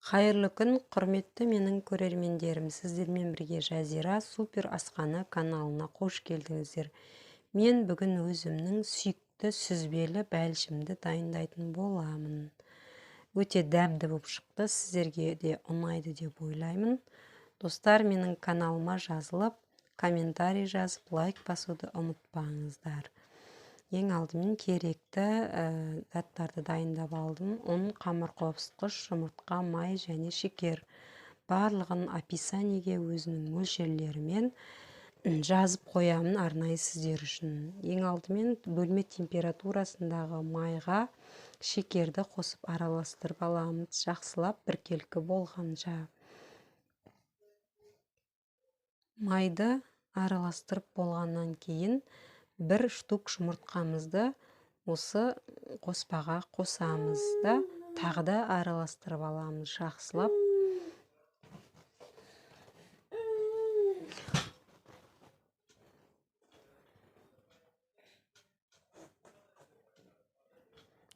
Қайырлы күн, құрметті менің көрермендерім. Сіздермен бірге Жазира Супер Асқаны каналына қош келдіңіздер. Мен бүгін өзімнің сүйікті сүзбелі бәлішімді дайындайтын боламын. Өте дәмді болып шықты, сіздерге де ұнайды деп ойлаймын. Достар, менің каналыма жазылып, комментарий жазып, лайк басуды ұмытпаңыздар. Ең алдымен керекті заттарды дайындап алдым. Ұн, қамыр қопсытқыш, жұмыртқа, май және шекер. Барлығын описаниеге өзінің мөлшерлерімен жазып қоямын арнайы сіздер үшін. Ең алдымен бөлме температурасындағы майға шекерді қосып араластырып аламыз, жақсылап біркелкі болғанша. Майды араластырып болғаннан кейін бір штук жұмыртқамызды осы қоспаға қосамыз да тағы да араластырып аламыз жақсылап.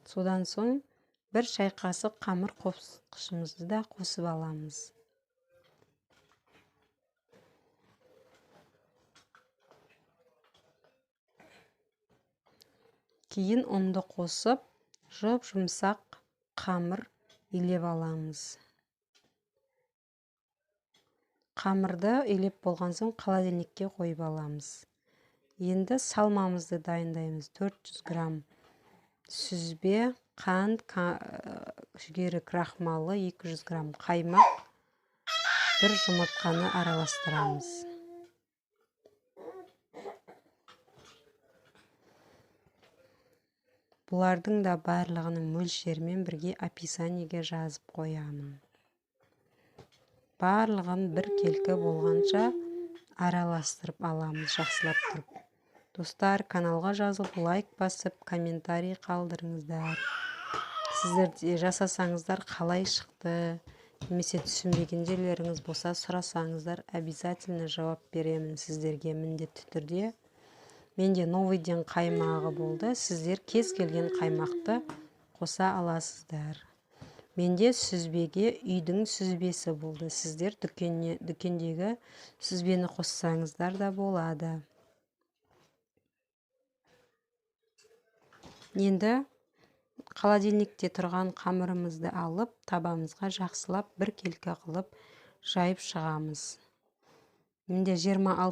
Содан соң бір шай қасық қамыр қопсытқышымызды да қосып аламыз. Кейін ұнды қосып, жұмсақ қамыр илеп аламыз. Қамырды илеп болған соң холодильникке қойып аламыз. Енді салмамызды дайындаймыз. 400 грамм сүзбе, қант, жүгері крахмалы, 200 грамм қаймақ, бір жұмыртқаны араластырамыз. Бұлардың да барлығының мөлшерімен бірге описаниеге жазып қоямын. Барлығын біркелкі болғанша араластырып аламыз жақсылап тұрып. Достар, каналға жазылып, лайк басып, комментарий қалдырыңыздар. Сіздер де жасасаңыздар қалай шықты, немесе түсінбеген жерлеріңіз болса сұрасаңыздар, обязательно жауап беремін сіздерге міндетті түрде. Менде новыйден қаймағы болды. Сіздер кез келген қаймақты қоса аласыздар. Менде сүзбеге үйдің сүзбесі болды. Сіздер дүкендегі сүзбені қоссаңыздар да болады. Енді холодильникте тұрған қамырымызды алып, табамызға жақсылап біркелкі қылып жайып шығамыз. Менде 26